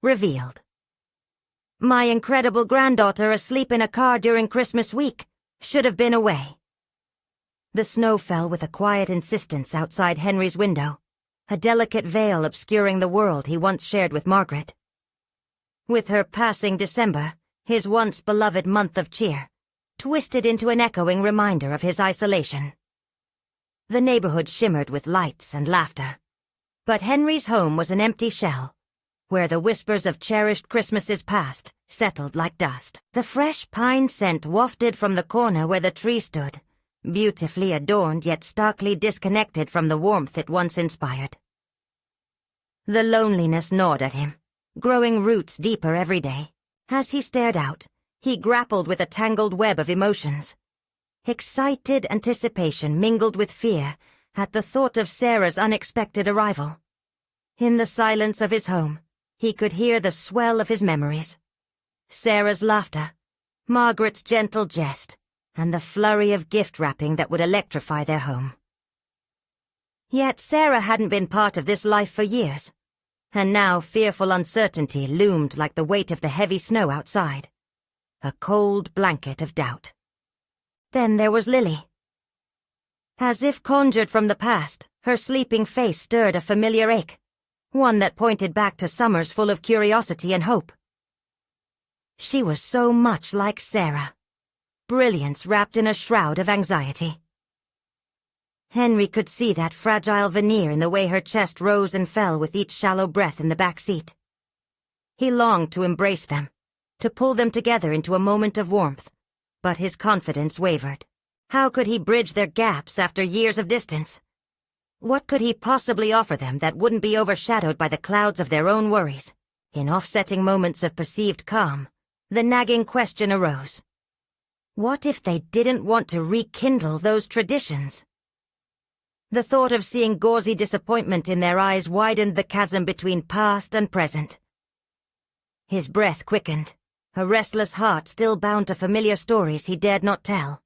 revealed. My incredible granddaughter asleep in a car during Christmas week should have been away. The snow fell with a quiet insistence outside Henry's window, a delicate veil obscuring the world he once shared with Margaret. With her passing December, his once beloved month of cheer, twisted into an echoing reminder of his isolation. The neighborhood shimmered with lights and laughter, but Henry's home was an empty shell, where the whispers of cherished Christmases past settled like dust. The fresh pine scent wafted from the corner where the tree stood, beautifully adorned yet starkly disconnected from the warmth it once inspired. The loneliness gnawed at him, growing roots deeper every day. As he stared out, he grappled with a tangled web of emotions. Excited anticipation mingled with fear at the thought of Sarah's unexpected arrival. In the silence of his home, he could hear the swell of his memories. Sarah's laughter, Margaret's gentle jest, and the flurry of gift wrapping that would electrify their home. Yet Sarah hadn't been part of this life for years, and now fearful uncertainty loomed like the weight of the heavy snow outside, a cold blanket of doubt. Then there was Lily. As if conjured from the past, her sleeping face stirred a familiar ache, one that pointed back to summers full of curiosity and hope. She was so much like Sarah, brilliance wrapped in a shroud of anxiety. Henry could see that fragile veneer in the way her chest rose and fell with each shallow breath in the back seat. He longed to embrace them, to pull them together into a moment of warmth, but his confidence wavered. How could he bridge their gaps after years of distance? What could he possibly offer them that wouldn't be overshadowed by the clouds of their own worries? In offsetting moments of perceived calm, the nagging question arose. What if they didn't want to rekindle those traditions? The thought of seeing gauzy disappointment in their eyes widened the chasm between past and present. His breath quickened, a restless heart still bound to familiar stories he dared not tell.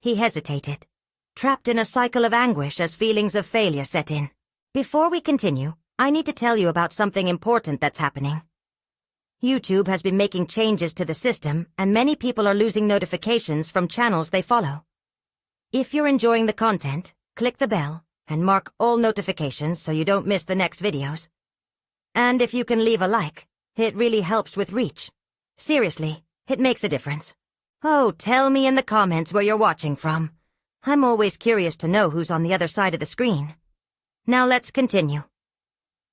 He hesitated, trapped in a cycle of anguish as feelings of failure set in. Before we continue, I need to tell you about something important that's happening. YouTube has been making changes to the system, and many people are losing notifications from channels they follow. If you're enjoying the content, click the bell and mark all notifications so you don't miss the next videos. And if you can leave a like, it really helps with reach. Seriously, it makes a difference. Oh, tell me in the comments where you're watching from. I'm always curious to know who's on the other side of the screen. Now let's continue.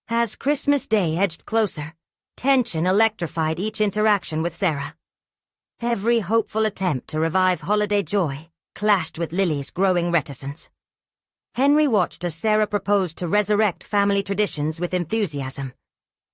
As Christmas Day edged closer, tension electrified each interaction with Sarah. Every hopeful attempt to revive holiday joy clashed with Lily's growing reticence. Henry watched as Sarah proposed to resurrect family traditions with enthusiasm,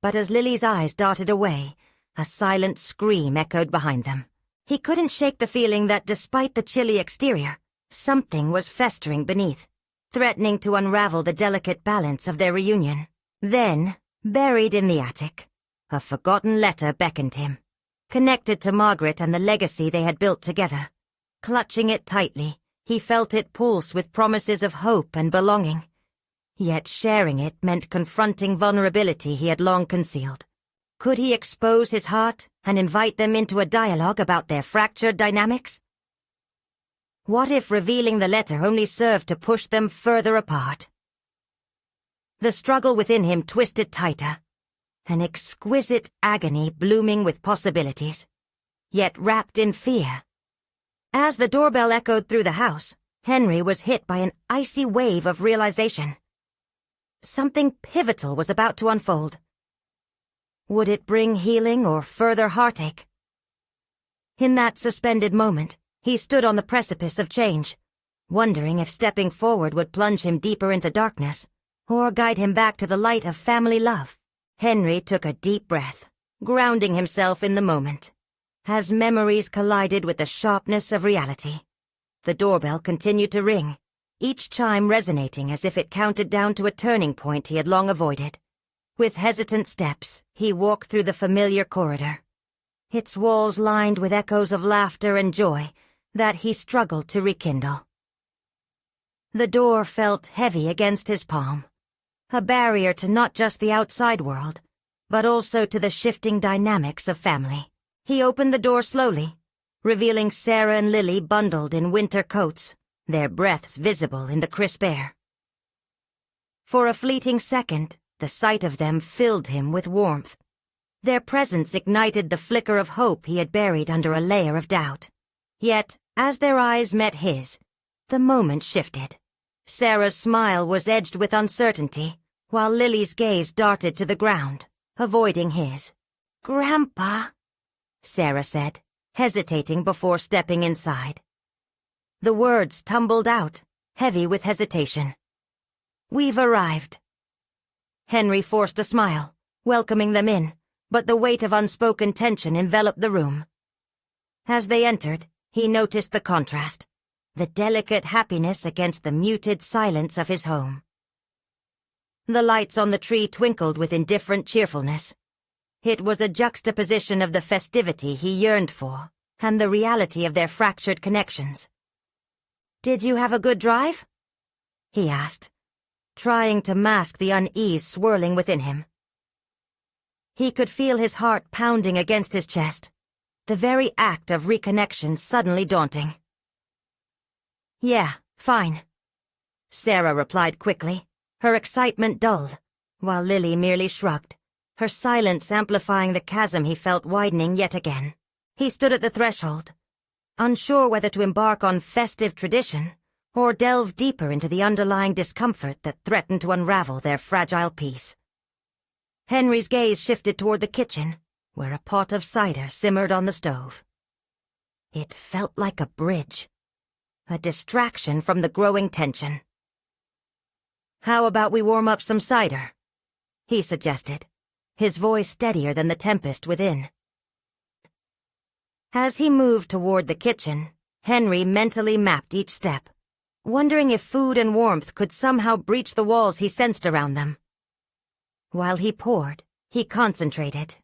but as Lily's eyes darted away, a silent scream echoed behind them. He couldn't shake the feeling that despite the chilly exterior, something was festering beneath, threatening to unravel the delicate balance of their reunion. Then, buried in the attic, a forgotten letter beckoned him, connected to Margaret and the legacy they had built together. Clutching it tightly, he felt it pulse with promises of hope and belonging. Yet sharing it meant confronting vulnerability he had long concealed. Could he expose his heart and invite them into a dialogue about their fractured dynamics? What if revealing the letter only served to push them further apart? The struggle within him twisted tighter, an exquisite agony blooming with possibilities, yet wrapped in fear. As the doorbell echoed through the house, Henry was hit by an icy wave of realization. Something pivotal was about to unfold. Would it bring healing or further heartache? In that suspended moment, he stood on the precipice of change, wondering if stepping forward would plunge him deeper into darkness, or guide him back to the light of family love. Henry took a deep breath, grounding himself in the moment. As memories collided with the sharpness of reality, the doorbell continued to ring, each chime resonating as if it counted down to a turning point he had long avoided. With hesitant steps, he walked through the familiar corridor, its walls lined with echoes of laughter and joy that he struggled to rekindle. The door felt heavy against his palm, a barrier to not just the outside world, but also to the shifting dynamics of family. He opened the door slowly, revealing Sarah and Lily bundled in winter coats, their breaths visible in the crisp air. For a fleeting second, the sight of them filled him with warmth. Their presence ignited the flicker of hope he had buried under a layer of doubt. Yet, as their eyes met his, the moment shifted. Sarah's smile was edged with uncertainty, while Lily's gaze darted to the ground, avoiding his. "Grandpa," Sarah said, hesitating before stepping inside. The words tumbled out, heavy with hesitation. "We've arrived." Henry forced a smile, welcoming them in, but the weight of unspoken tension enveloped the room. As they entered, he noticed the contrast, the delicate happiness against the muted silence of his home. The lights on the tree twinkled with indifferent cheerfulness. It was a juxtaposition of the festivity he yearned for and the reality of their fractured connections. "Did you have a good drive?" he asked, trying to mask the unease swirling within him. He could feel his heart pounding against his chest, the very act of reconnection suddenly daunting. "Yeah, fine," Sarah replied quickly, her excitement dulled, while Lily merely shrugged, her silence amplifying the chasm he felt widening yet again. He stood at the threshold, unsure whether to embark on festive tradition or delve deeper into the underlying discomfort that threatened to unravel their fragile peace. Henry's gaze shifted toward the kitchen, where a pot of cider simmered on the stove. It felt like a bridge, a distraction from the growing tension. "How about we warm up some cider?" he suggested, his voice steadier than the tempest within. As he moved toward the kitchen, Henry mentally mapped each step, wondering if food and warmth could somehow breach the walls he sensed around them. While he poured, he concentrated.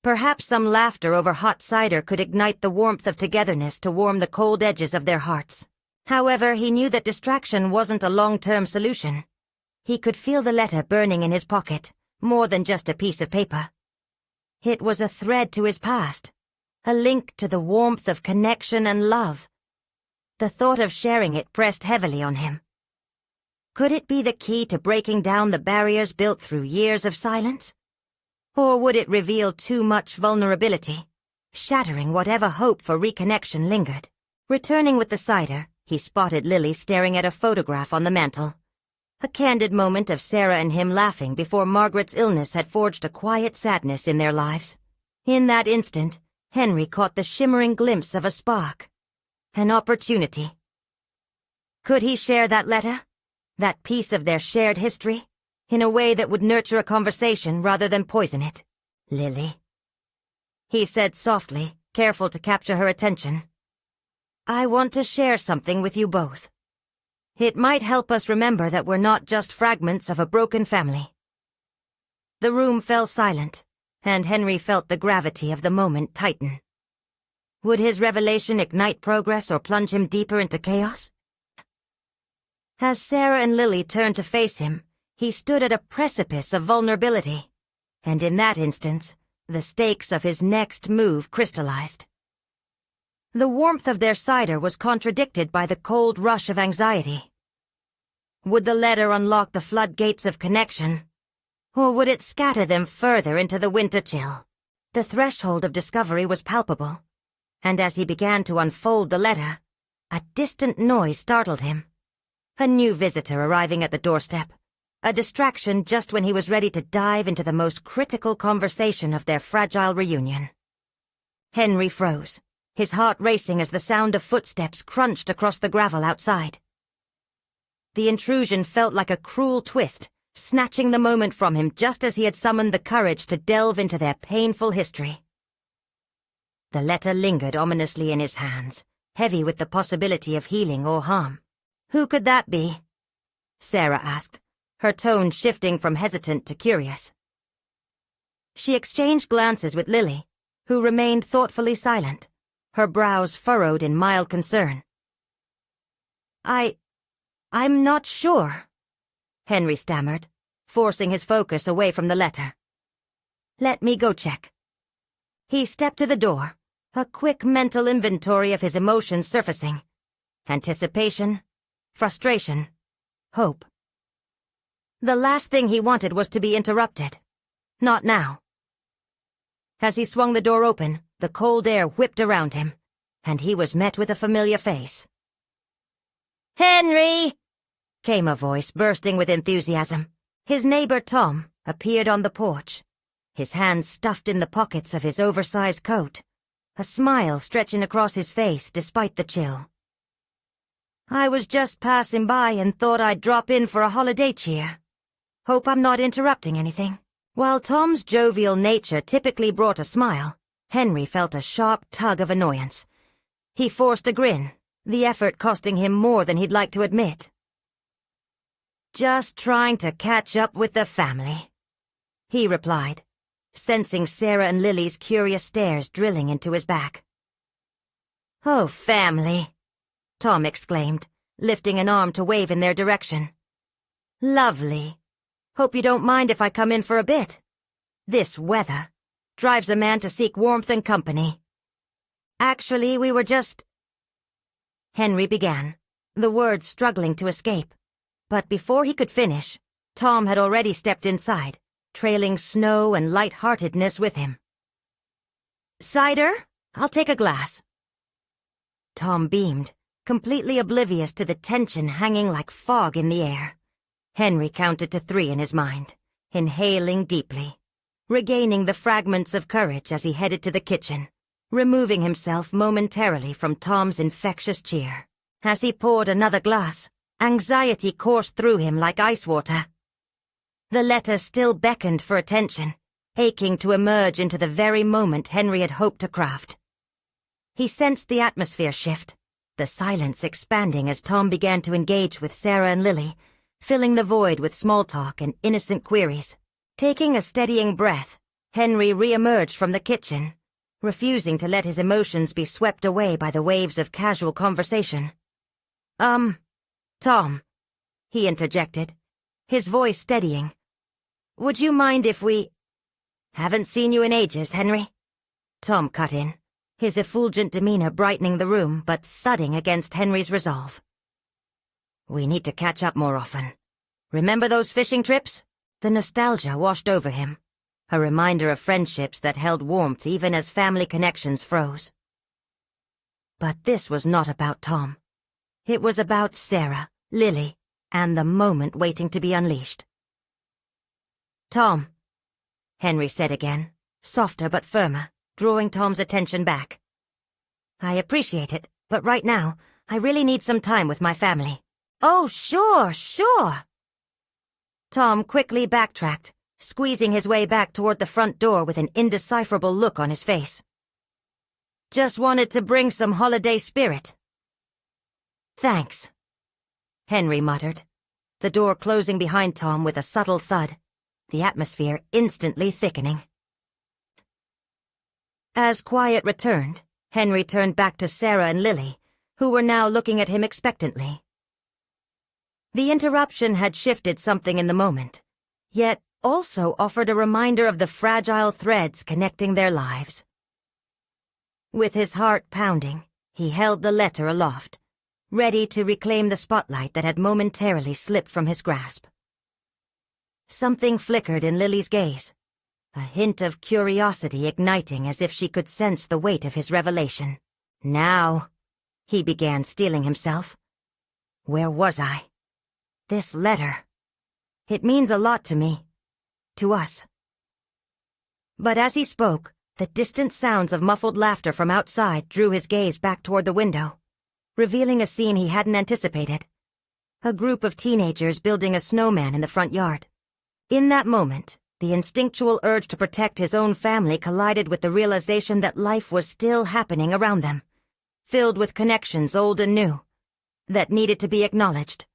Perhaps some laughter over hot cider could ignite the warmth of togetherness to warm the cold edges of their hearts. However, he knew that distraction wasn't a long-term solution. He could feel the letter burning in his pocket, more than just a piece of paper. It was a thread to his past, a link to the warmth of connection and love. The thought of sharing it pressed heavily on him. Could it be the key to breaking down the barriers built through years of silence? Or would it reveal too much vulnerability, shattering whatever hope for reconnection lingered? Returning with the cider, he spotted Lily staring at a photograph on the mantel. A candid moment of Sarah and him laughing before Margaret's illness had forged a quiet sadness in their lives. In that instant, Henry caught the shimmering glimpse of a spark. An opportunity. Could he share that letter? That piece of their shared history, in a way that would nurture a conversation rather than poison it? "Lily," he said softly, careful to capture her attention. "I want to share something with you both. It might help us remember that we're not just fragments of a broken family." The room fell silent, and Henry felt the gravity of the moment tighten. Would his revelation ignite progress or plunge him deeper into chaos? As Sarah and Lily turned to face him, he stood at a precipice of vulnerability, and in that instance, the stakes of his next move crystallized. The warmth of their cider was contradicted by the cold rush of anxiety. Would the letter unlock the floodgates of connection, or would it scatter them further into the winter chill? The threshold of discovery was palpable, and as he began to unfold the letter, a distant noise startled him. A new visitor arriving at the doorstep, a distraction just when he was ready to dive into the most critical conversation of their fragile reunion. Henry froze, his heart racing as the sound of footsteps crunched across the gravel outside. The intrusion felt like a cruel twist, snatching the moment from him just as he had summoned the courage to delve into their painful history. The letter lingered ominously in his hands, heavy with the possibility of healing or harm. "Who could that be?" Sarah asked, her tone shifting from hesitant to curious. She exchanged glances with Lily, who remained thoughtfully silent, her brows furrowed in mild concern. I'm not sure," Henry stammered, forcing his focus away from the letter. Let me go check. He stepped to the door, a quick mental inventory of his emotions surfacing. Anticipation, frustration, hope. The last thing he wanted was to be interrupted. Not now. As he swung the door open, the cold air whipped around him, and he was met with a familiar face. "Henry!" came a voice bursting with enthusiasm. His neighbor Tom appeared on the porch, his hands stuffed in the pockets of his oversized coat, a smile stretching across his face despite the chill. "I was just passing by and thought I'd drop in for a holiday cheer. Hope I'm not interrupting anything." While Tom's jovial nature typically brought a smile, Henry felt a sharp tug of annoyance. He forced a grin, the effort costing him more than he'd like to admit. "Just trying to catch up with the family," he replied, sensing Sarah and Lily's curious stares drilling into his back. "Oh, family," Tom exclaimed, lifting an arm to wave in their direction. "Lovely. Hope you don't mind if I come in for a bit. This weather drives a man to seek warmth and company. Actually, we were just—" Henry began, the words struggling to escape. But before he could finish, Tom had already stepped inside, trailing snow and light-heartedness with him. "Cider? I'll take a glass." Tom beamed, completely oblivious to the tension hanging like fog in the air. Henry counted to 3 in his mind, inhaling deeply, regaining the fragments of courage as he headed to the kitchen, removing himself momentarily from Tom's infectious cheer. As he poured another glass, anxiety coursed through him like ice water. The letter still beckoned for attention, aching to emerge into the very moment Henry had hoped to craft. He sensed the atmosphere shift, the silence expanding as Tom began to engage with Sarah and Lily, filling the void with small talk and innocent queries. Taking a steadying breath, Henry re-emerged from the kitchen, refusing to let his emotions be swept away by the waves of casual conversation. Tom," he interjected, his voice steadying. "Would you mind if we—" "Haven't seen you in ages, Henry," Tom cut in, his effulgent demeanor brightening the room but thudding against Henry's resolve. "We need to catch up more often. Remember those fishing trips?" The nostalgia washed over him, a reminder of friendships that held warmth even as family connections froze. But this was not about Tom. It was about Sarah, Lily, and the moment waiting to be unleashed. "Tom," Henry said again, softer but firmer, drawing Tom's attention back. "I appreciate it, but right now, I really need some time with my family." "Oh, sure. Tom quickly backtracked, squeezing his way back toward the front door with an indecipherable look on his face. "Just wanted to bring some holiday spirit." "Thanks," Henry muttered, the door closing behind Tom with a subtle thud, the atmosphere instantly thickening. As quiet returned, Henry turned back to Sarah and Lily, who were now looking at him expectantly. The interruption had shifted something in the moment, yet also offered a reminder of the fragile threads connecting their lives. With his heart pounding, he held the letter aloft, ready to reclaim the spotlight that had momentarily slipped from his grasp. Something flickered in Lily's gaze, a hint of curiosity igniting as if she could sense the weight of his revelation. "Now," he began, steeling himself. "Where was I? This letter. It means a lot to me. To us." But as he spoke, the distant sounds of muffled laughter from outside drew his gaze back toward the window, revealing a scene he hadn't anticipated. A group of teenagers building a snowman in the front yard. In that moment, the instinctual urge to protect his own family collided with the realization that life was still happening around them, filled with connections old and new, that needed to be acknowledged.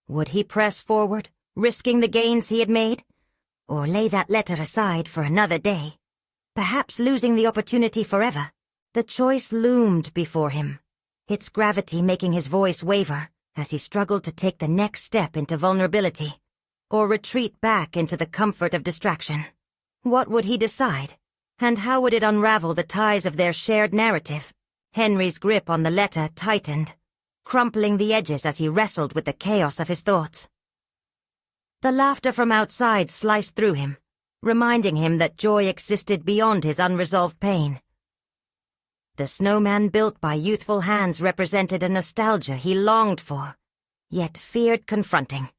Would he press forward, risking the gains he had made, or lay that letter aside for another day, perhaps losing the opportunity forever? The choice loomed before him, its gravity making his voice waver as he struggled to take the next step into vulnerability, or retreat back into the comfort of distraction. What would he decide? And how would it unravel the ties of their shared narrative? Henry's grip on the letter tightened, crumpling the edges as he wrestled with the chaos of his thoughts. The laughter from outside sliced through him, reminding him that joy existed beyond his unresolved pain. The snowman built by youthful hands represented a nostalgia he longed for, yet feared confronting.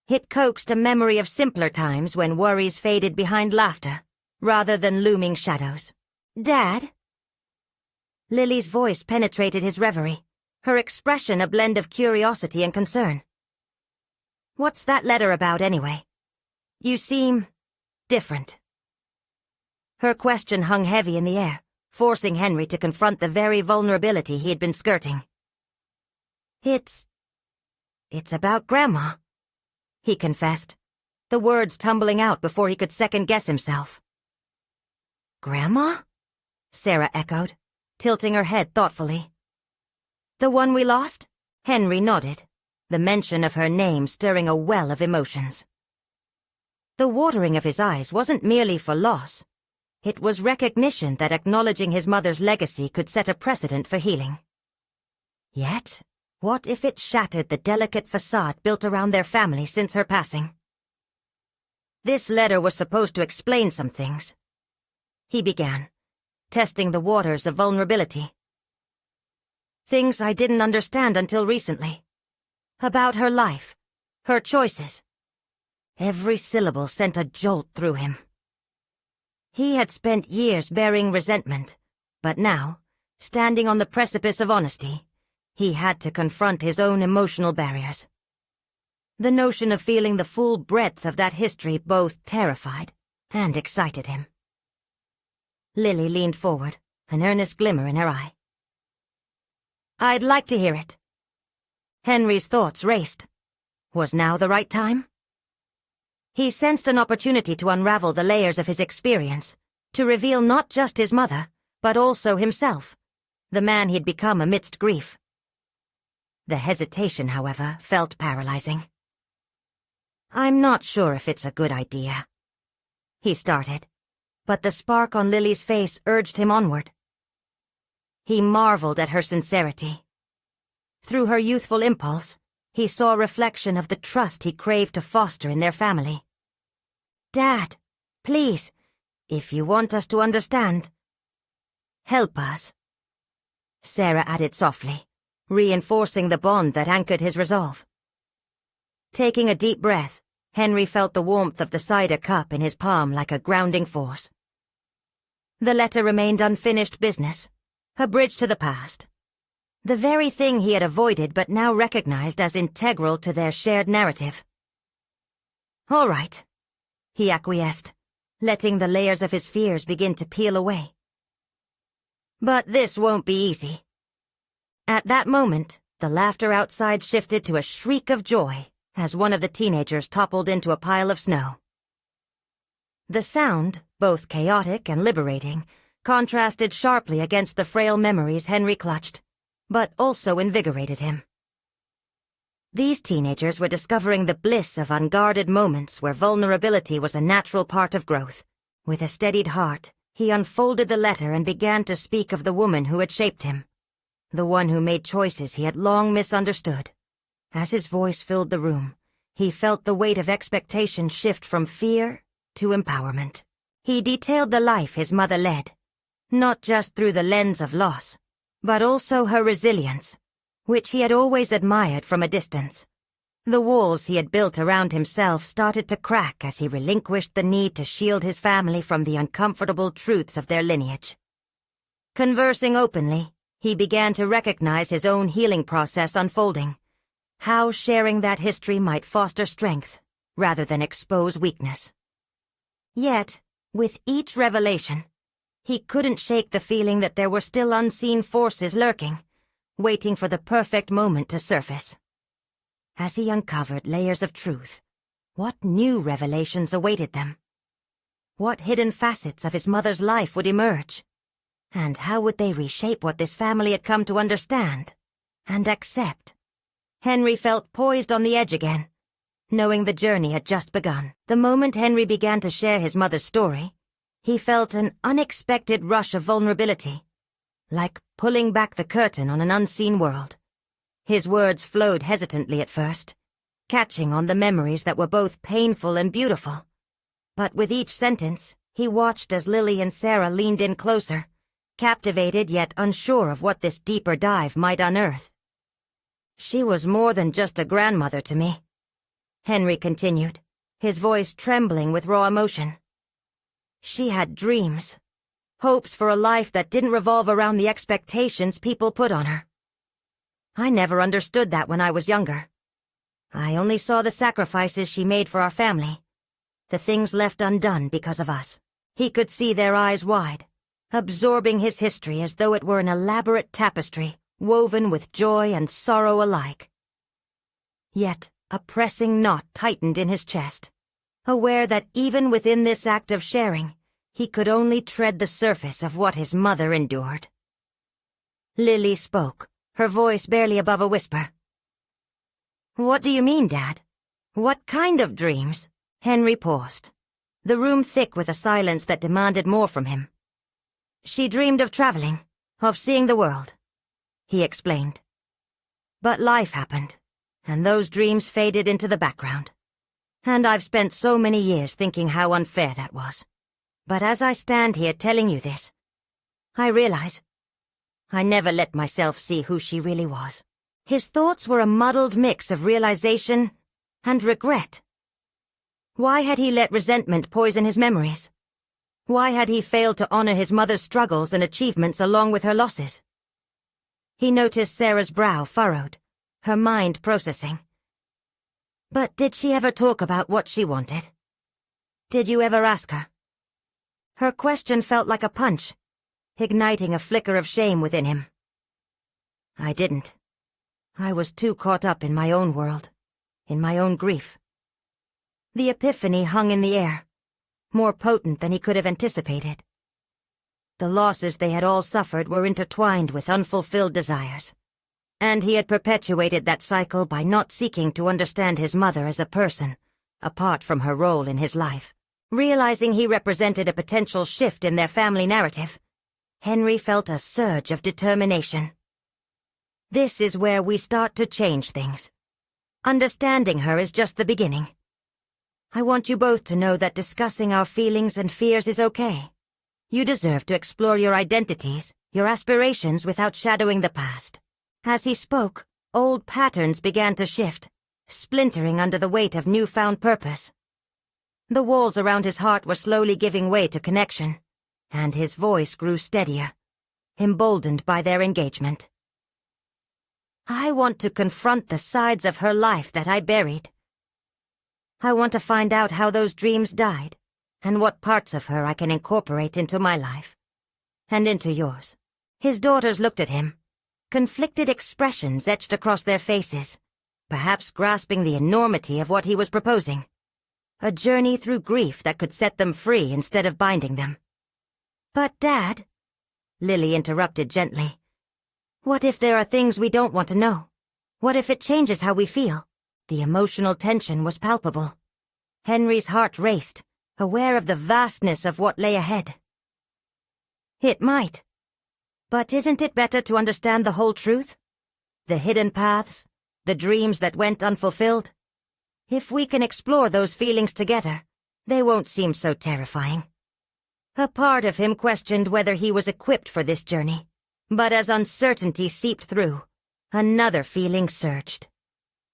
It coaxed a memory of simpler times when worries faded behind laughter, rather than looming shadows. "Dad?" Lily's voice penetrated his reverie, her expression a blend of curiosity and concern. "What's that letter about, anyway? You seem different." Her question hung heavy in the air, forcing Henry to confront the very vulnerability he had been skirting. It's about Grandma," he confessed, the words tumbling out before he could second-guess himself. "Grandma?" Sarah echoed, tilting her head thoughtfully. "The one we lost?" Henry nodded, the mention of her name stirring a well of emotions. The watering of his eyes wasn't merely for loss. It was recognition that acknowledging his mother's legacy could set a precedent for healing. Yet, what if it shattered the delicate facade built around their family since her passing? "This letter was supposed to explain some things," he began, testing the waters of vulnerability. "Things I didn't understand until recently. About her life, her choices." Every syllable sent a jolt through him. He had spent years bearing resentment, but now, standing on the precipice of honesty, he had to confront his own emotional barriers. The notion of feeling the full breadth of that history both terrified and excited him. Lily leaned forward, an earnest glimmer in her eye. "I'd like to hear it." Henry's thoughts raced. Was now the right time? He sensed an opportunity to unravel the layers of his experience, to reveal not just his mother, but also himself, the man he'd become amidst grief. The hesitation, however, felt paralyzing. "I'm not sure if it's a good idea," he started, but the spark on Lily's face urged him onward. He marveled at her sincerity. Through her youthful impulse, he saw a reflection of the trust he craved to foster in their family. "Dad, please, if you want us to understand, help us," Sarah added softly, reinforcing the bond that anchored his resolve. Taking a deep breath, Henry felt the warmth of the cider cup in his palm like a grounding force. The letter remained unfinished business, a bridge to the past. The very thing he had avoided but now recognized as integral to their shared narrative. "All right," he acquiesced, letting the layers of his fears begin to peel away. "But this won't be easy." At that moment, the laughter outside shifted to a shriek of joy as one of the teenagers toppled into a pile of snow. The sound, both chaotic and liberating, contrasted sharply against the frail memories Henry clutched, but also invigorated him. These teenagers were discovering the bliss of unguarded moments where vulnerability was a natural part of growth. With a steadied heart, he unfolded the letter and began to speak of the woman who had shaped him, the one who made choices he had long misunderstood. As his voice filled the room, he felt the weight of expectation shift from fear to empowerment. He detailed the life his mother led, not just through the lens of loss, but also her resilience, which he had always admired from a distance. The walls he had built around himself started to crack as he relinquished the need to shield his family from the uncomfortable truths of their lineage. Conversing openly, he began to recognize his own healing process unfolding, how sharing that history might foster strength rather than expose weakness. Yet, with each revelation, he couldn't shake the feeling that there were still unseen forces lurking, waiting for the perfect moment to surface. As he uncovered layers of truth, what new revelations awaited them? What hidden facets of his mother's life would emerge? And how would they reshape what this family had come to understand and accept? Henry felt poised on the edge again, knowing the journey had just begun. The moment Henry began to share his mother's story, he felt an unexpected rush of vulnerability, like pulling back the curtain on an unseen world. His words flowed hesitantly at first, catching on the memories that were both painful and beautiful. But with each sentence, he watched as Lily and Sarah leaned in closer, captivated yet unsure of what this deeper dive might unearth. "She was more than just a grandmother to me," Henry continued, his voice trembling with raw emotion. "She had dreams, hopes for a life that didn't revolve around the expectations people put on her. I never understood that when I was younger. I only saw the sacrifices she made for our family, the things left undone because of us." He could see their eyes wide, absorbing his history as though it were an elaborate tapestry, woven with joy and sorrow alike. Yet a pressing knot tightened in his chest, aware that even within this act of sharing, he could only tread the surface of what his mother endured. Lily spoke, her voice barely above a whisper. "What do you mean, Dad? What kind of dreams?" Henry paused, the room thick with a silence that demanded more from him. "She dreamed of traveling, of seeing the world," he explained. "But life happened, and those dreams faded into the background. And I've spent so many years thinking how unfair that was. But as I stand here telling you this, I realize I never let myself see who she really was." His thoughts were a muddled mix of realization and regret. Why had he let resentment poison his memories? Why had he failed to honor his mother's struggles and achievements along with her losses? He noticed Sarah's brow furrowed, her mind processing. But did she ever talk about what she wanted? Did you ever ask her? Her question felt like a punch, igniting a flicker of shame within him. "I didn't. I was too caught up in my own world, in my own grief." The epiphany hung in the air, more potent than he could have anticipated. The losses they had all suffered were intertwined with unfulfilled desires, and he had perpetuated that cycle by not seeking to understand his mother as a person, apart from her role in his life. Realizing he represented a potential shift in their family narrative, Henry felt a surge of determination. This is where we start to change things. Understanding her is just the beginning. I want you both to know that discussing our feelings and fears is okay. You deserve to explore your identities, your aspirations without shadowing the past. As he spoke, old patterns began to shift, splintering under the weight of newfound purpose. The walls around his heart were slowly giving way to connection, and his voice grew steadier, emboldened by their engagement. "I want to confront the sides of her life that I buried. I want to find out how those dreams died, and what parts of her I can incorporate into my life, and into yours." His daughters looked at him, conflicted expressions etched across their faces, perhaps grasping the enormity of what he was proposing. A journey through grief that could set them free instead of binding them. "But, Dad," Lily interrupted gently, "what if there are things we don't want to know? What if it changes how we feel?" The emotional tension was palpable. Henry's heart raced, aware of the vastness of what lay ahead. "It might. But isn't it better to understand the whole truth? The hidden paths, the dreams that went unfulfilled? If we can explore those feelings together, they won't seem so terrifying." A part of him questioned whether he was equipped for this journey, but as uncertainty seeped through, another feeling surged.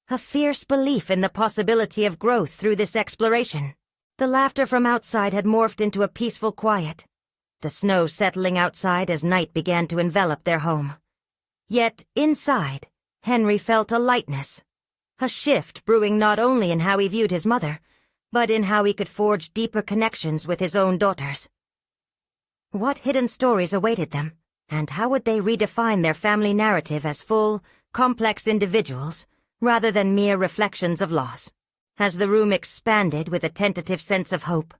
A fierce belief in the possibility of growth through this exploration. The laughter from outside had morphed into a peaceful quiet, the snow settling outside as night began to envelop their home. Yet, inside, Henry felt a lightness, a shift brewing not only in how he viewed his mother, but in how he could forge deeper connections with his own daughters. What hidden stories awaited them, and how would they redefine their family narrative as full, complex individuals, rather than mere reflections of loss? As the room expanded with a tentative sense of hope,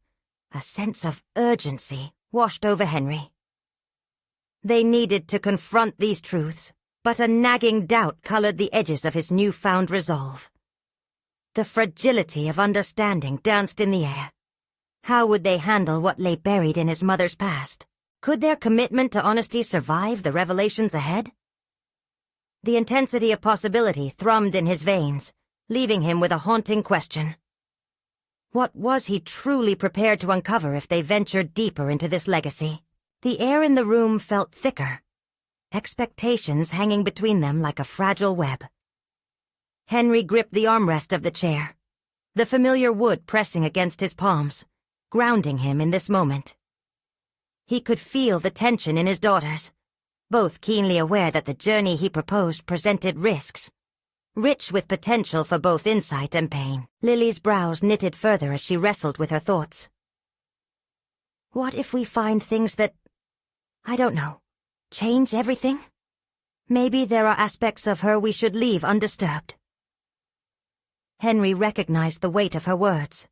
a sense of urgency washed over Henry. They needed to confront these truths, but a nagging doubt colored the edges of his newfound resolve. The fragility of understanding danced in the air. How would they handle what lay buried in his mother's past? Could their commitment to honesty survive the revelations ahead? The intensity of possibility thrummed in his veins, leaving him with a haunting question. What was he truly prepared to uncover if they ventured deeper into this legacy? The air in the room felt thicker, expectations hanging between them like a fragile web. Henry gripped the armrest of the chair, the familiar wood pressing against his palms, grounding him in this moment. He could feel the tension in his daughters, both keenly aware that the journey he proposed presented risks, rich with potential for both insight and pain. Lily's brows knitted further as she wrestled with her thoughts. What if we find things that, I don't know, change everything? Maybe there are aspects of her we should leave undisturbed. Henry recognized the weight of her words.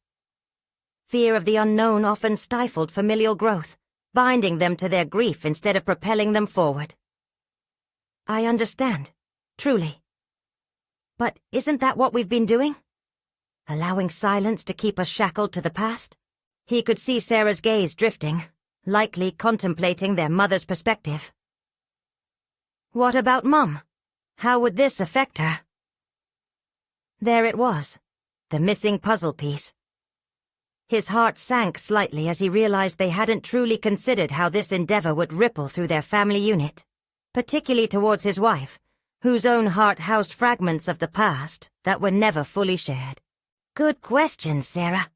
Fear of the unknown often stifled familial growth, binding them to their grief instead of propelling them forward. I understand, truly. But isn't that what we've been doing? Allowing silence to keep us shackled to the past? He could see Sarah's gaze drifting, likely contemplating their mother's perspective. What about Mum? How would this affect her? There it was, the missing puzzle piece. His heart sank slightly as he realized they hadn't truly considered how this endeavor would ripple through their family unit, particularly towards his wife, whose own heart housed fragments of the past that were never fully shared. Good question, Sarah.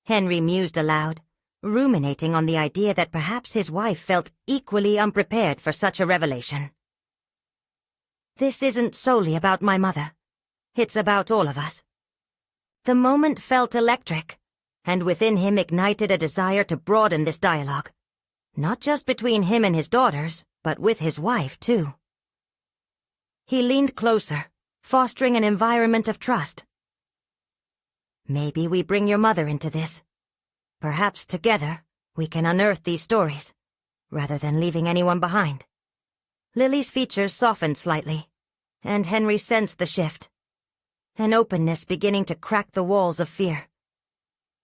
Henry mused aloud, ruminating on the idea that perhaps his wife felt equally unprepared for such a revelation. This isn't solely about my mother. It's about all of us. The moment felt electric, and within him ignited a desire to broaden this dialogue, not just between him and his daughters, but with his wife, too. He leaned closer, fostering an environment of trust. Maybe we bring your mother into this. Perhaps together we can unearth these stories, rather than leaving anyone behind. Lily's features softened slightly, and Henry sensed the shift, an openness beginning to crack the walls of fear.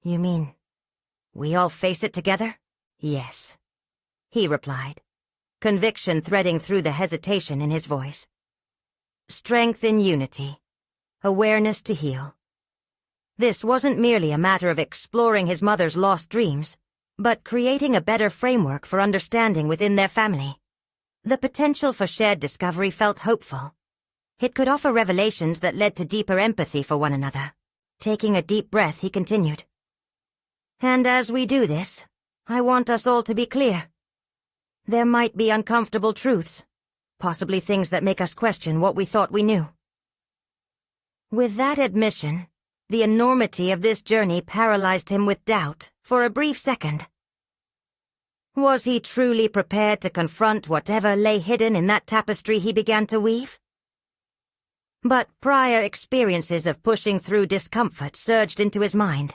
You mean, we all face it together? Yes, he replied, conviction threading through the hesitation in his voice. Strength in unity, awareness to heal. This wasn't merely a matter of exploring his mother's lost dreams, but creating a better framework for understanding within their family. The potential for shared discovery felt hopeful. It could offer revelations that led to deeper empathy for one another. Taking a deep breath, he continued. And as we do this, I want us all to be clear. There might be uncomfortable truths, possibly things that make us question what we thought we knew. With that admission, the enormity of this journey paralyzed him with doubt for a brief second. Was he truly prepared to confront whatever lay hidden in that tapestry he began to weave? But prior experiences of pushing through discomfort surged into his mind,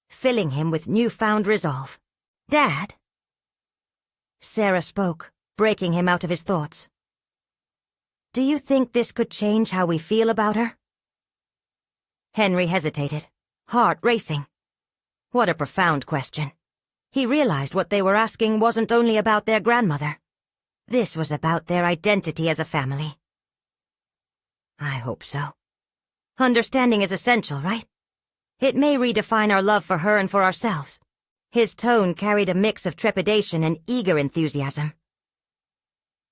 filling him with newfound resolve. Dad? Sarah spoke, breaking him out of his thoughts. Do you think this could change how we feel about her? Henry hesitated, heart racing. What a profound question. He realized what they were asking wasn't only about their grandmother. This was about their identity as a family. I hope so. Understanding is essential, right? It may redefine our love for her and for ourselves. His tone carried a mix of trepidation and eager enthusiasm.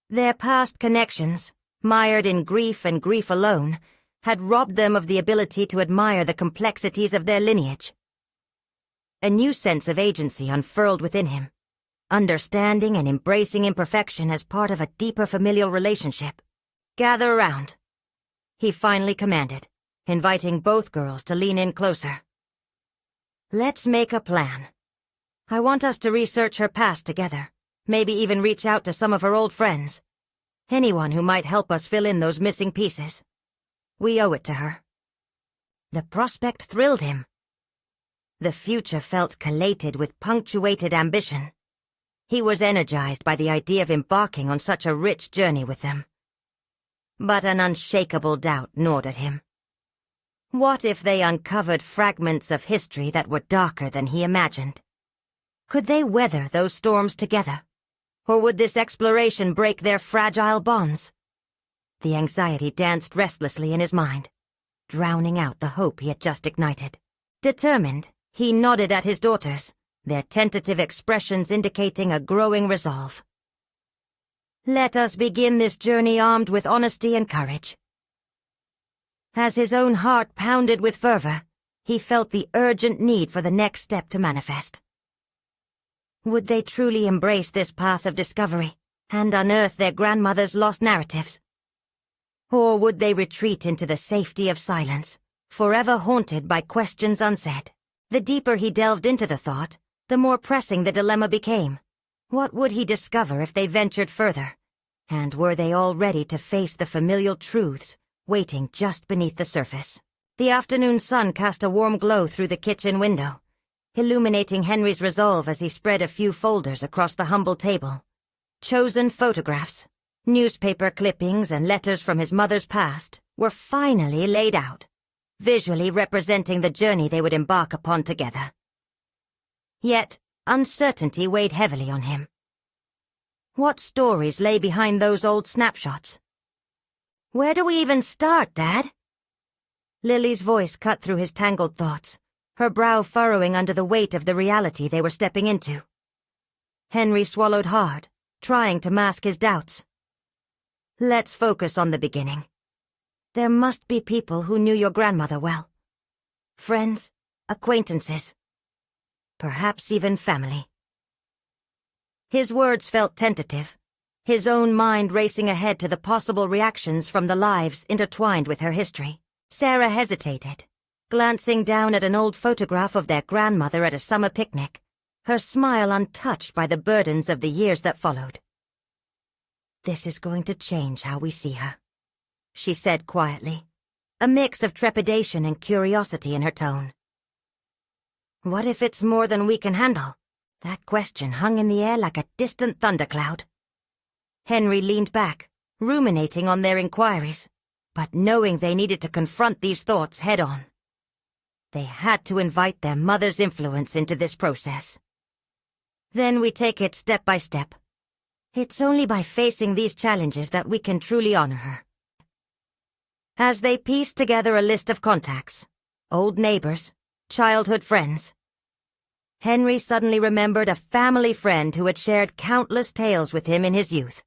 Their past connections, mired in grief and grief alone, had robbed them of the ability to admire the complexities of their lineage. A new sense of agency unfurled within him, understanding and embracing imperfection as part of a deeper familial relationship. Gather around, he finally commanded, inviting both girls to lean in closer. Let's make a plan. I want us to research her past together, maybe even reach out to some of her old friends. Anyone who might help us fill in those missing pieces. We owe it to her. The prospect thrilled him. The future felt collated with punctuated ambition. He was energized by the idea of embarking on such a rich journey with them. But an unshakable doubt gnawed at him. What if they uncovered fragments of history that were darker than he imagined? Could they weather those storms together? Or would this exploration break their fragile bonds? The anxiety danced restlessly in his mind, drowning out the hope he had just ignited. Determined, he nodded at his daughters, their tentative expressions indicating a growing resolve. Let us begin this journey armed with honesty and courage. As his own heart pounded with fervor, he felt the urgent need for the next step to manifest. Would they truly embrace this path of discovery and unearth their grandmother's lost narratives? Or would they retreat into the safety of silence, forever haunted by questions unsaid? The deeper he delved into the thought, the more pressing the dilemma became. What would he discover if they ventured further? And were they all ready to face the familial truths waiting just beneath the surface? The afternoon sun cast a warm glow through the kitchen window, illuminating Henry's resolve as he spread a few folders across the humble table. Chosen photographs, newspaper clippings, and letters from his mother's past were finally laid out, visually representing the journey they would embark upon together. Yet, uncertainty weighed heavily on him. What stories lay behind those old snapshots? Where do we even start, Dad? Lily's voice cut through his tangled thoughts, her brow furrowing under the weight of the reality they were stepping into. Henry swallowed hard, trying to mask his doubts. Let's focus on the beginning. There must be people who knew your grandmother well. Friends, acquaintances, perhaps even family. His words felt tentative, his own mind racing ahead to the possible reactions from the lives intertwined with her history. Sarah hesitated, glancing down at an old photograph of their grandmother at a summer picnic, her smile untouched by the burdens of the years that followed. This is going to change how we see her, she said quietly, a mix of trepidation and curiosity in her tone. What if it's more than we can handle? That question hung in the air like a distant thundercloud. Henry leaned back, ruminating on their inquiries, but knowing they needed to confront these thoughts head-on. They had to invite their mother's influence into this process. Then we take it step by step. It's only by facing these challenges that we can truly honor her. As they pieced together a list of contacts, old neighbors, childhood friends, Henry suddenly remembered a family friend who had shared countless tales with him in his youth.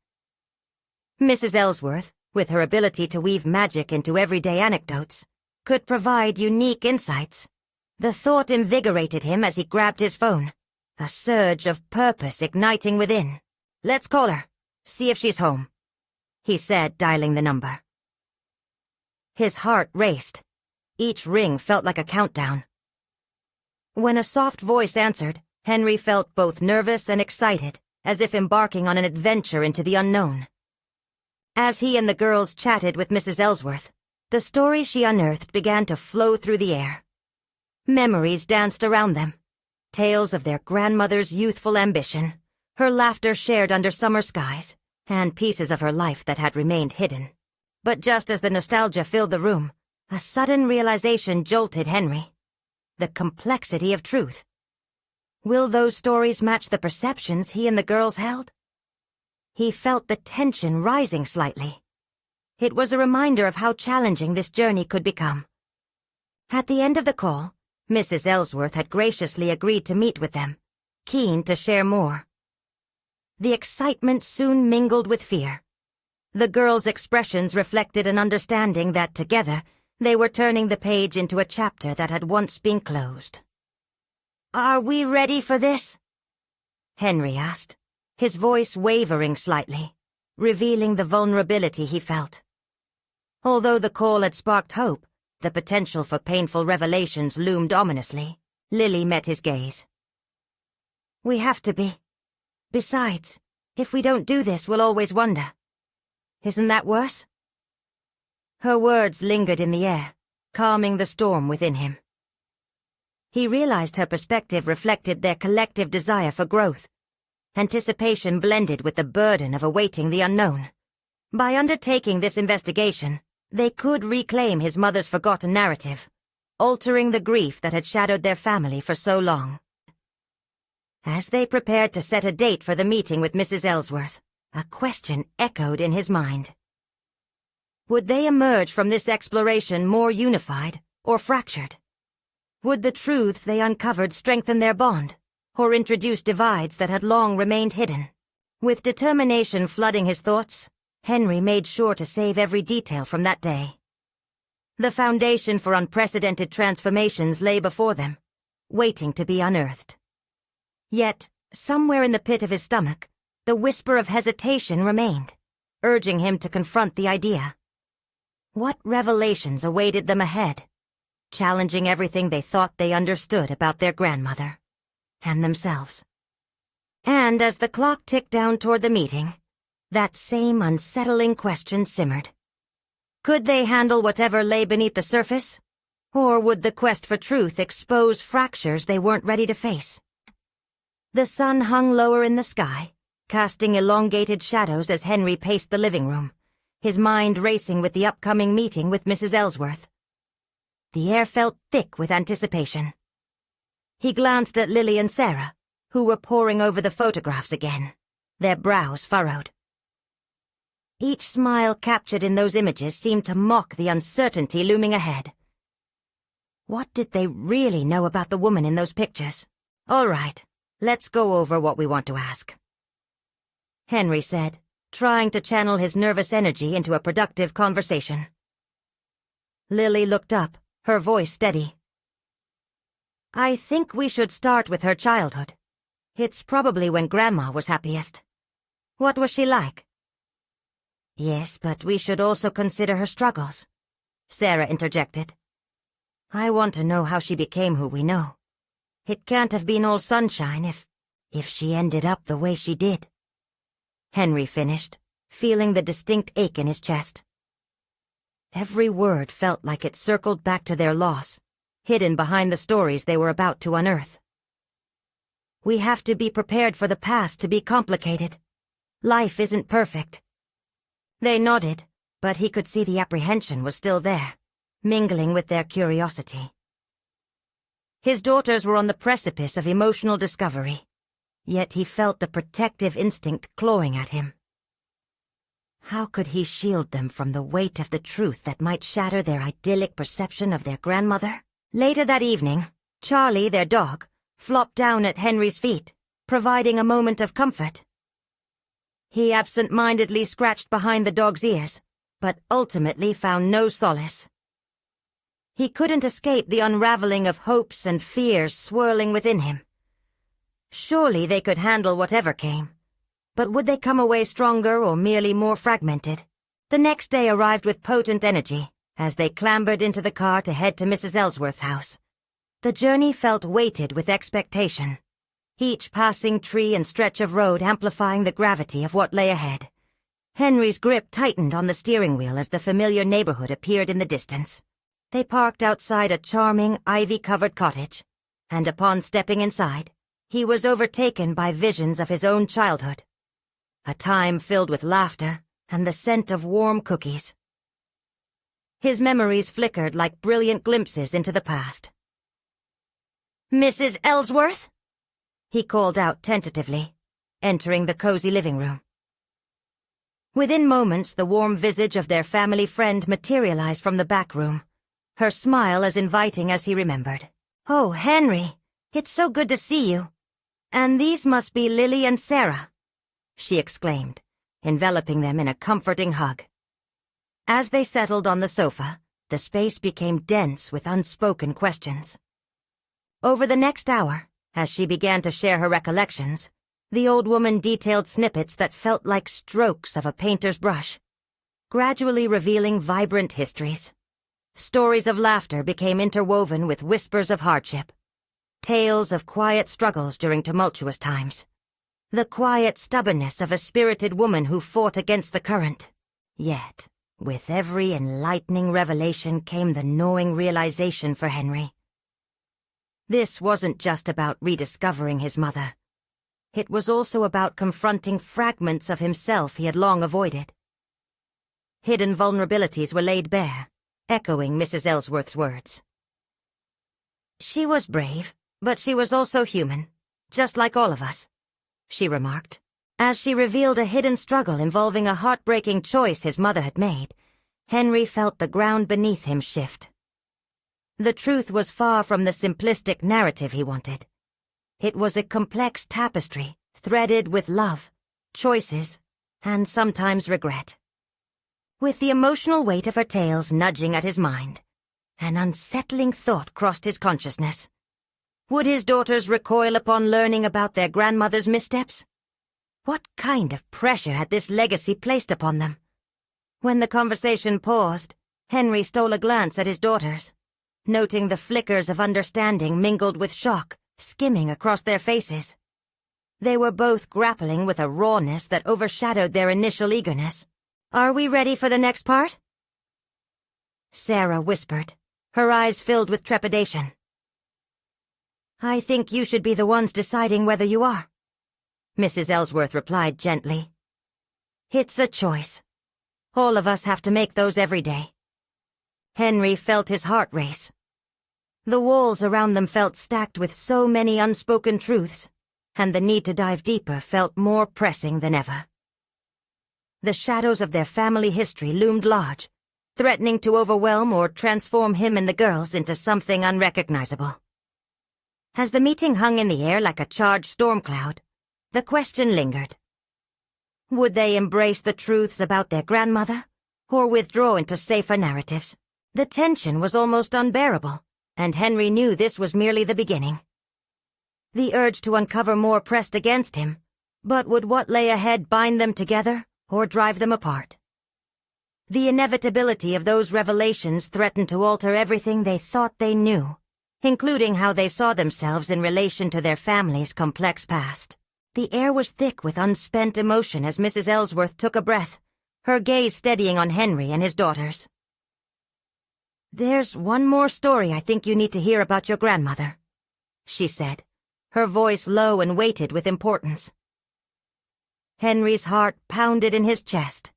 Mrs. Ellsworth, with her ability to weave magic into everyday anecdotes, could provide unique insights. The thought invigorated him as he grabbed his phone, a surge of purpose igniting within. Let's call her, see if she's home, he said, dialing the number. His heart raced. Each ring felt like a countdown. When a soft voice answered, Henry felt both nervous and excited, as if embarking on an adventure into the unknown. As he and the girls chatted with Mrs. Ellsworth, the stories she unearthed began to flow through the air. Memories danced around them, tales of their grandmother's youthful ambition, her laughter shared under summer skies, and pieces of her life that had remained hidden. But just as the nostalgia filled the room, a sudden realization jolted Henry. The complexity of truth. Will those stories match the perceptions he and the girls held? He felt the tension rising slightly. It was a reminder of how challenging this journey could become. At the end of the call, Mrs. Ellsworth had graciously agreed to meet with them, keen to share more. The excitement soon mingled with fear. The girls' expressions reflected an understanding that together they were turning the page into a chapter that had once been closed. "Are we ready for this?" Henry asked, his voice wavering slightly, revealing the vulnerability he felt. Although the call had sparked hope, the potential for painful revelations loomed ominously. Lily met his gaze. "We have to be. Besides, if we don't do this, we'll always wonder. Isn't that worse?" Her words lingered in the air, calming the storm within him. He realized her perspective reflected their collective desire for growth, anticipation blended with the burden of awaiting the unknown. By undertaking this investigation, They could reclaim his mother's forgotten narrative, altering the grief that had shadowed their family for so long. As they prepared to set a date for the meeting with Mrs. Ellsworth, a question echoed in his mind. Would they emerge from this exploration more unified or fractured? Would the truths they uncovered strengthen their bond, or introduce divides that had long remained hidden? With determination flooding his thoughts, Henry made sure to save every detail from that day. The foundation for unprecedented transformations lay before them, waiting to be unearthed. Yet, somewhere in the pit of his stomach, the whisper of hesitation remained, urging him to confront the idea. What revelations awaited them ahead, challenging everything they thought they understood about their grandmother and themselves? And as the clock ticked down toward the meeting, that same unsettling question simmered. Could they handle whatever lay beneath the surface? Or would the quest for truth expose fractures they weren't ready to face? The sun hung lower in the sky, casting elongated shadows as Henry paced the living room, his mind racing with the upcoming meeting with Mrs. Ellsworth. The air felt thick with anticipation. He glanced at Lily and Sarah, who were poring over the photographs again, their brows furrowed. Each smile captured in those images seemed to mock the uncertainty looming ahead. What did they really know about the woman in those pictures? All right, let's go over what we want to ask, Henry said, trying to channel his nervous energy into a productive conversation. Lily looked up, her voice steady. I think we should start with her childhood. It's probably when Grandma was happiest. What was she like? Yes, but we should also consider her struggles, Sarah interjected. I want to know how she became who we know. It can't have been all sunshine if she ended up the way she did. Henry finished, feeling the distinct ache in his chest. Every word felt like it circled back to their loss, hidden behind the stories they were about to unearth. We have to be prepared for the past to be complicated. Life isn't perfect. They nodded, but he could see the apprehension was still there, mingling with their curiosity. His daughters were on the precipice of emotional discovery, yet he felt the protective instinct clawing at him. How could he shield them from the weight of the truth that might shatter their idyllic perception of their grandmother? Later that evening, Charlie, their dog, flopped down at Henry's feet, providing a moment of comfort. He absent-mindedly scratched behind the dog's ears, but ultimately found no solace. He couldn't escape the unraveling of hopes and fears swirling within him. Surely they could handle whatever came, but would they come away stronger or merely more fragmented? The next day arrived with potent energy as they clambered into the car to head to Mrs. Ellsworth's house. The journey felt weighted with expectation, each passing tree and stretch of road amplifying the gravity of what lay ahead. Henry's grip tightened on the steering wheel as the familiar neighborhood appeared in the distance. They parked outside a charming, ivy-covered cottage, and upon stepping inside, he was overtaken by visions of his own childhood. A time filled with laughter and the scent of warm cookies. His memories flickered like brilliant glimpses into the past. Mrs. Ellsworth? He called out tentatively, entering the cozy living room. Within moments, the warm visage of their family friend materialized from the back room, her smile as inviting as he remembered. Oh, Henry, it's so good to see you. And these must be Lily and Sarah, she exclaimed, enveloping them in a comforting hug. As they settled on the sofa, the space became dense with unspoken questions. Over the next hour, as she began to share her recollections, the old woman detailed snippets that felt like strokes of a painter's brush, gradually revealing vibrant histories. Stories of laughter became interwoven with whispers of hardship, tales of quiet struggles during tumultuous times, the quiet stubbornness of a spirited woman who fought against the current. Yet, with every enlightening revelation came the gnawing realization for Henry. This wasn't just about rediscovering his mother. It was also about confronting fragments of himself he had long avoided. hidden vulnerabilities were laid bare, echoing Mrs. Ellsworth's words. "She was brave, but she was also human, just like all of us," she remarked, as she revealed a hidden struggle involving a heartbreaking choice his mother had made. Henry felt the ground beneath him shift. The truth was far from the simplistic narrative he wanted. It was a complex tapestry, threaded with love, choices, and sometimes regret. With the emotional weight of her tales nudging at his mind, an unsettling thought crossed his consciousness. Would his daughters recoil upon learning about their grandmother's missteps? What kind of pressure had this legacy placed upon them? When the conversation paused, Henry stole a glance at his daughters, noting the flickers of understanding mingled with shock skimming across their faces. They were both grappling with a rawness that overshadowed their initial eagerness. "Are we ready for the next part?" Sarah whispered, her eyes filled with trepidation. "I think you should be the ones deciding whether you are," Mrs. Ellsworth replied gently. "It's a choice. All of us have to make those every day." Henry felt his heart race. The walls around them felt stacked with so many unspoken truths, and the need to dive deeper felt more pressing than ever. The shadows of their family history loomed large, threatening to overwhelm or transform him and the girls into something unrecognizable. As the meeting hung in the air like a charged storm cloud, the question lingered. Would they embrace the truths about their grandmother, or withdraw into safer narratives? The tension was almost unbearable, and Henry knew this was merely the beginning. The urge to uncover more pressed against him, but would what lay ahead bind them together or drive them apart? The inevitability of those revelations threatened to alter everything they thought they knew, including how they saw themselves in relation to their family's complex past. The air was thick with unspent emotion as Mrs. Ellsworth took a breath, her gaze steadying on Henry and his daughters. "There's one more story I think you need to hear about your grandmother," she said, her voice low and weighted with importance. Henry's heart pounded in his chest.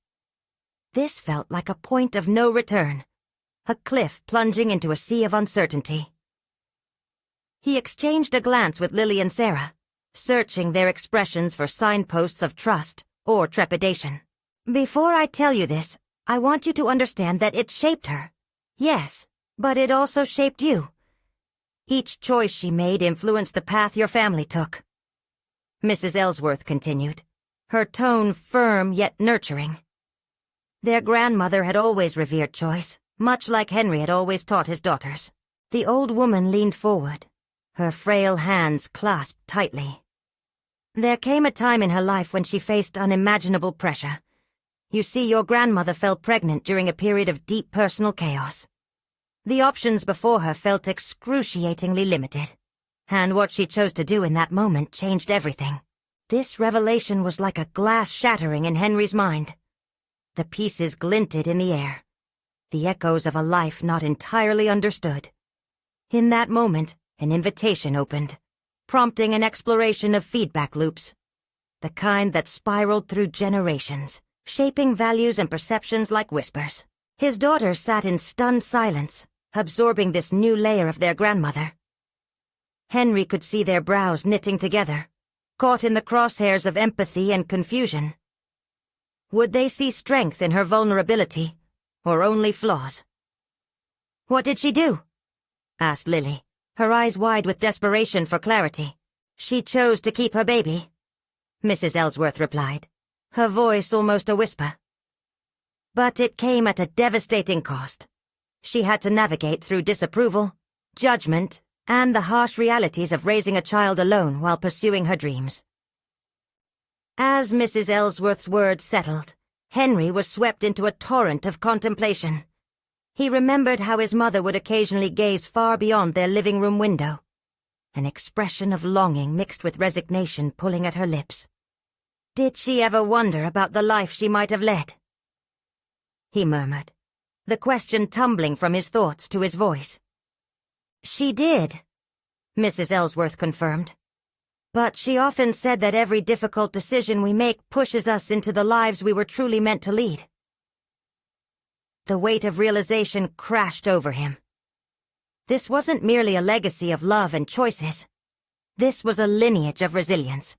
This felt like a point of no return, a cliff plunging into a sea of uncertainty. He exchanged a glance with Lily and Sarah, searching their expressions for signposts of trust or trepidation. "Before I tell you this, I want you to understand that it shaped her. Yes, but it also shaped you. Each choice she made influenced the path your family took," Mrs. Ellsworth continued, her tone firm yet nurturing. Their grandmother had always revered choice, much like Henry had always taught his daughters. The old woman leaned forward, her frail hands clasped tightly. "There came a time in her life when she faced unimaginable pressure. You see, your grandmother fell pregnant during a period of deep personal chaos. The options before her felt excruciatingly limited, and what she chose to do in that moment changed everything." This revelation was like a glass shattering in Henry's mind. The pieces glinted in the air, the echoes of a life not entirely understood. In that moment, an invitation opened, prompting an exploration of feedback loops, the kind that spiraled through generations, shaping values and perceptions like whispers. His daughters sat in stunned silence, absorbing this new layer of their grandmother. Henry could see their brows knitting together, caught in the crosshairs of empathy and confusion. Would they see strength in her vulnerability, or only flaws? "What did she do?" asked Lily, her eyes wide with desperation for clarity. "She chose to keep her baby," Mrs. Ellsworth replied, her voice almost a whisper. "But it came at a devastating cost. She had to navigate through disapproval, judgment, and the harsh realities of raising a child alone while pursuing her dreams." As Mrs. Ellsworth's words settled, Henry was swept into a torrent of contemplation. He remembered how his mother would occasionally gaze far beyond their living room window, an expression of longing mixed with resignation pulling at her lips. Did she ever wonder about the life she might have led? He murmured, the question tumbling from his thoughts to his voice. "She did," Mrs. Ellsworth confirmed. "But she often said that every difficult decision we make pushes us into the lives we were truly meant to lead." The weight of realization crashed over him. This wasn't merely a legacy of love and choices. This was a lineage of resilience.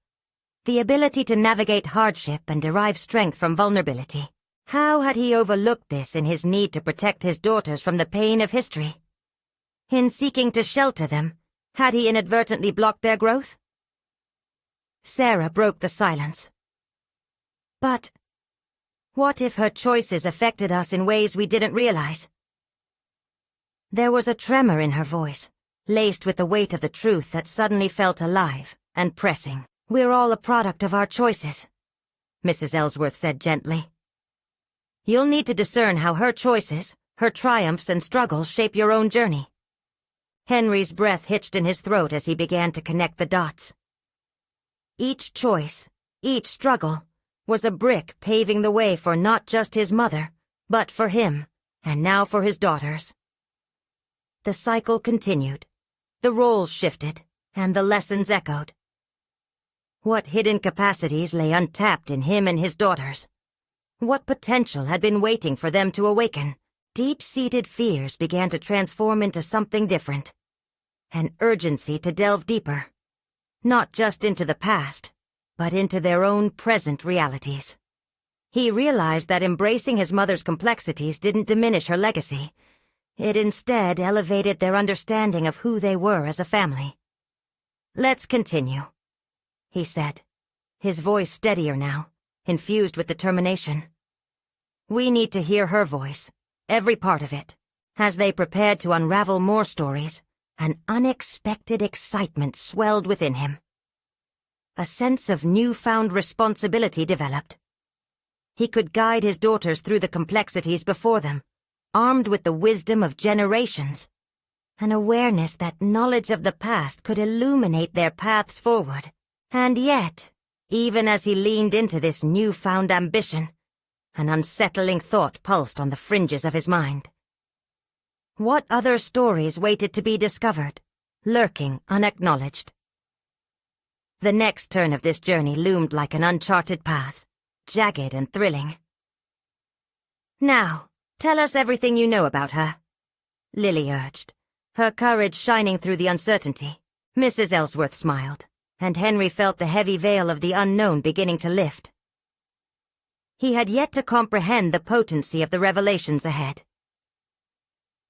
The ability to navigate hardship and derive strength from vulnerability. How had he overlooked this in his need to protect his daughters from the pain of history? In seeking to shelter them, had he inadvertently blocked their growth? Sarah broke the silence. But what if her choices affected us in ways we didn't realize? There was a tremor in her voice, laced with the weight of the truth that suddenly felt alive and pressing. "We're all a product of our choices," Mrs. Ellsworth said gently. "You'll need to discern how her choices, her triumphs and struggles shape your own journey." Henry's breath hitched in his throat as he began to connect the dots. Each choice, each struggle, was a brick paving the way for not just his mother, but for him, and now for his daughters. The cycle continued. The roles shifted, and the lessons echoed. What hidden capacities lay untapped in him and his daughters? What potential had been waiting for them to awaken? Deep-seated fears began to transform into something different. An urgency to delve deeper. Not just into the past, but into their own present realities. He realized that embracing his mother's complexities didn't diminish her legacy. It instead elevated their understanding of who they were as a family. "Let's continue," he said, his voice steadier now, infused with determination. "We need to hear her voice, every part of it." As they prepared to unravel more stories, an unexpected excitement swelled within him. A sense of newfound responsibility developed. He could guide his daughters through the complexities before them, armed with the wisdom of generations, an awareness that knowledge of the past could illuminate their paths forward. And yet, even as he leaned into this newfound ambition, an unsettling thought pulsed on the fringes of his mind. What other stories waited to be discovered, lurking unacknowledged? The next turn of this journey loomed like an uncharted path, jagged and thrilling. "Now, tell us everything you know about her," Lily urged, her courage shining through the uncertainty. Mrs. Ellsworth smiled, and Henry felt the heavy veil of the unknown beginning to lift. He had yet to comprehend the potency of the revelations ahead.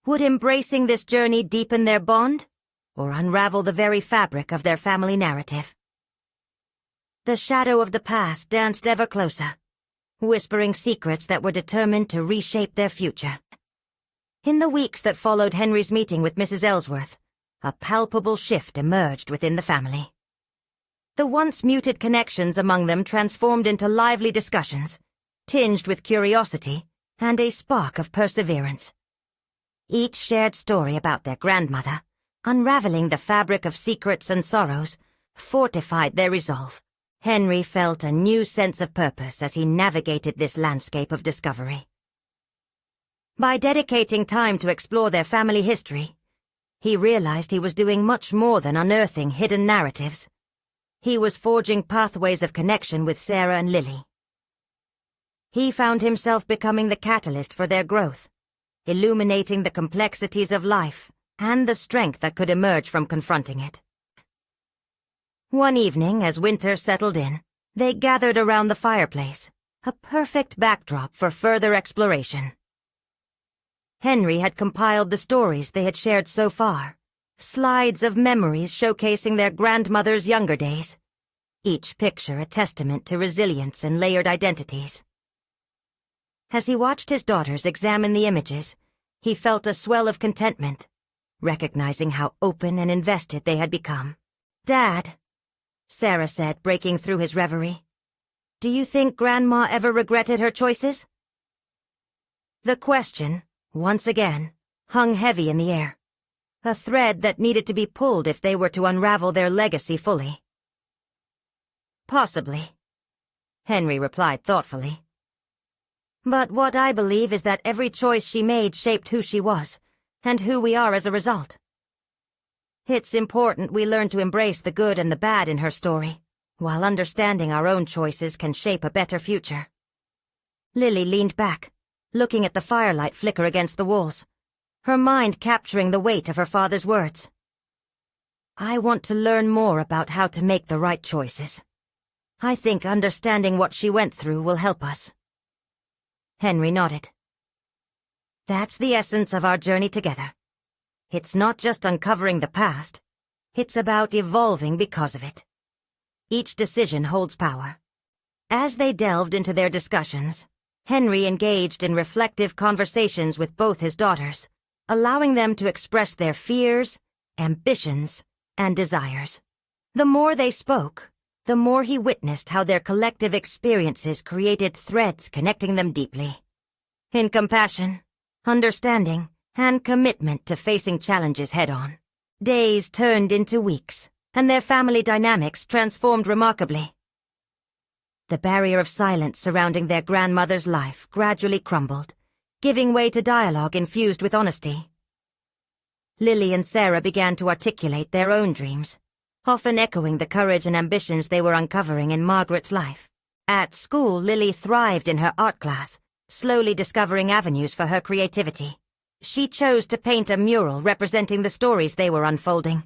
Would embracing this journey deepen their bond, or unravel the very fabric of their family narrative? The shadow of the past danced ever closer, whispering secrets that were determined to reshape their future. In the weeks that followed Henry's meeting with Mrs. Ellsworth, a palpable shift emerged within the family. The once muted connections among them transformed into lively discussions, tinged with curiosity and a spark of perseverance. Each shared story about their grandmother, unraveling the fabric of secrets and sorrows, fortified their resolve. Henry felt a new sense of purpose as he navigated this landscape of discovery. By dedicating time to explore their family history, he realized he was doing much more than unearthing hidden narratives. He was forging pathways of connection with Sarah and Lily. He found himself becoming the catalyst for their growth, illuminating the complexities of life and the strength that could emerge from confronting it. One evening, as winter settled in, they gathered around the fireplace, a perfect backdrop for further exploration. Henry had compiled the stories they had shared so far, slides of memories showcasing their grandmother's younger days, each picture a testament to resilience and layered identities. As he watched his daughters examine the images, he felt a swell of contentment, recognizing how open and invested they had become. "Dad," Sarah said, breaking through his reverie, "do you think Grandma ever regretted her choices?" The question, once again, hung heavy in the air, a thread that needed to be pulled if they were to unravel their legacy fully. "Possibly," Henry replied thoughtfully. "But what I believe is that every choice she made shaped who she was, and who we are as a result. It's important we learn to embrace the good and the bad in her story, while understanding our own choices can shape a better future." Lily leaned back, looking at the firelight flicker against the walls, her mind capturing the weight of her father's words. I want to learn more about how to make the right choices. I think understanding what she went through will help us. Henry nodded. That's the essence of our journey together. It's not just uncovering the past. It's about evolving because of it. Each decision holds power. As they delved into their discussions, Henry engaged in reflective conversations with both his daughters, allowing them to express their fears, ambitions, and desires. The more they spoke, the more he witnessed how their collective experiences created threads connecting them deeply. In compassion, understanding, and commitment to facing challenges head-on, days turned into weeks, and their family dynamics transformed remarkably. The barrier of silence surrounding their grandmother's life gradually crumbled, giving way to dialogue infused with honesty. Lily and Sarah began to articulate their own dreams, often echoing the courage and ambitions they were uncovering in Margaret's life. At school, Lily thrived in her art class, slowly discovering avenues for her creativity. She chose to paint a mural representing the stories they were unfolding,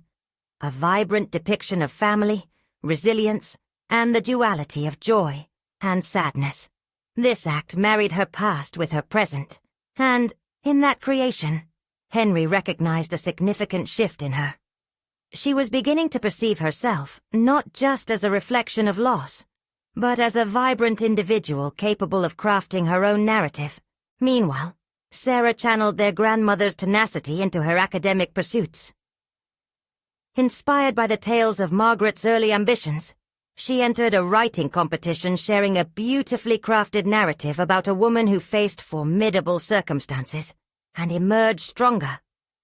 a vibrant depiction of family, resilience, and the duality of joy and sadness. This act married her past with her present, and, in that creation, Henry recognized a significant shift in her. She was beginning to perceive herself not just as a reflection of loss, but as a vibrant individual capable of crafting her own narrative. Meanwhile, Sarah channeled their grandmother's tenacity into her academic pursuits. Inspired by the tales of Margaret's early ambitions, she entered a writing competition sharing a beautifully crafted narrative about a woman who faced formidable circumstances and emerged stronger.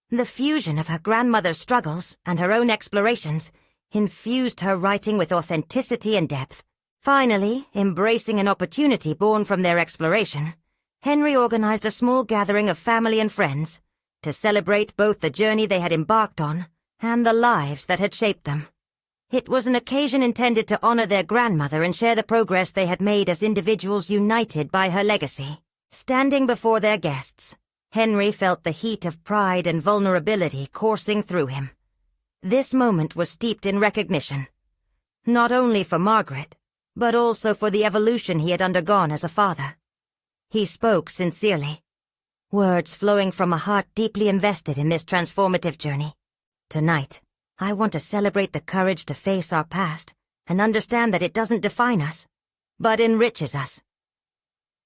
The fusion of her grandmother's struggles and her own explorations infused her writing with authenticity and depth. Finally, embracing an opportunity born from their exploration, Henry organized a small gathering of family and friends to celebrate both the journey they had embarked on and the lives that had shaped them. It was an occasion intended to honor their grandmother and share the progress they had made as individuals united by her legacy. Standing before their guests, Henry felt the heat of pride and vulnerability coursing through him. This moment was steeped in recognition, not only for Margaret, but also for the evolution he had undergone as a father. He spoke sincerely, words flowing from a heart deeply invested in this transformative journey. Tonight, I want to celebrate the courage to face our past and understand that it doesn't define us, but enriches us.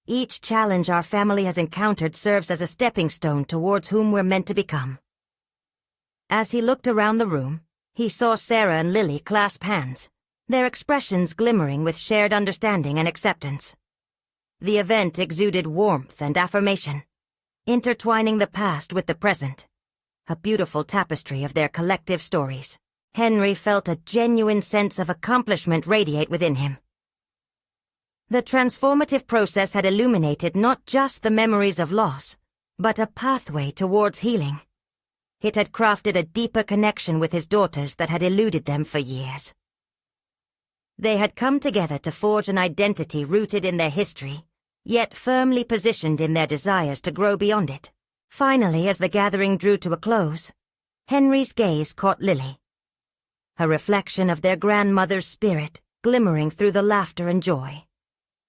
Each challenge our family has encountered serves as a stepping stone towards whom we're meant to become. As he looked around the room, he saw Sarah and Lily clasp hands, their expressions glimmering with shared understanding and acceptance. The event exuded warmth and affirmation, intertwining the past with the present, a beautiful tapestry of their collective stories. Henry felt a genuine sense of accomplishment radiate within him. The transformative process had illuminated not just the memories of loss, but a pathway towards healing. It had crafted a deeper connection with his daughters that had eluded them for years. They had come together to forge an identity rooted in their history, yet firmly positioned in their desires to grow beyond it. Finally, as the gathering drew to a close, Henry's gaze caught Lily, a reflection of their grandmother's spirit glimmering through the laughter and joy.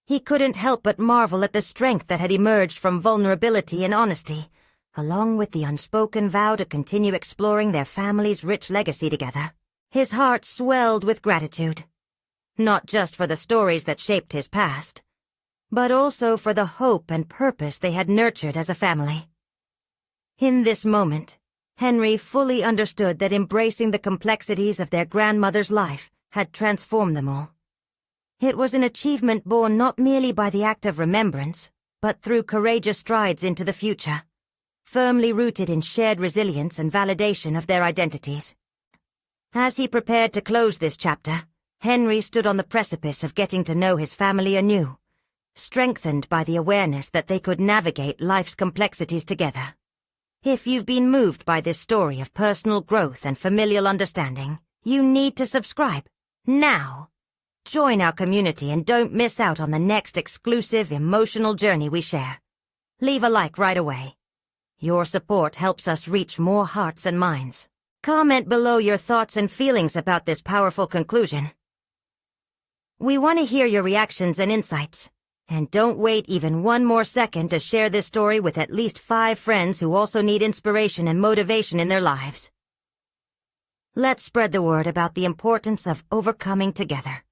He couldn't help but marvel at the strength that had emerged from vulnerability and honesty, along with the unspoken vow to continue exploring their family's rich legacy together. His heart swelled with gratitude, not just for the stories that shaped his past, but also for the hope and purpose they had nurtured as a family. In this moment, Henry fully understood that embracing the complexities of their grandmother's life had transformed them all. It was an achievement born not merely by the act of remembrance, but through courageous strides into the future, firmly rooted in shared resilience and validation of their identities. As he prepared to close this chapter, Henry stood on the precipice of getting to know his family anew, strengthened by the awareness that they could navigate life's complexities together. If you've been moved by this story of personal growth and familial understanding, you need to subscribe now. Join our community and don't miss out on the next exclusive emotional journey we share. Leave a like right away. Your support helps us reach more hearts and minds. Comment below your thoughts and feelings about this powerful conclusion. We want to hear your reactions and insights. And don't wait even one more second to share this story with at least 5 friends who also need inspiration and motivation in their lives. Let's spread the word about the importance of overcoming together.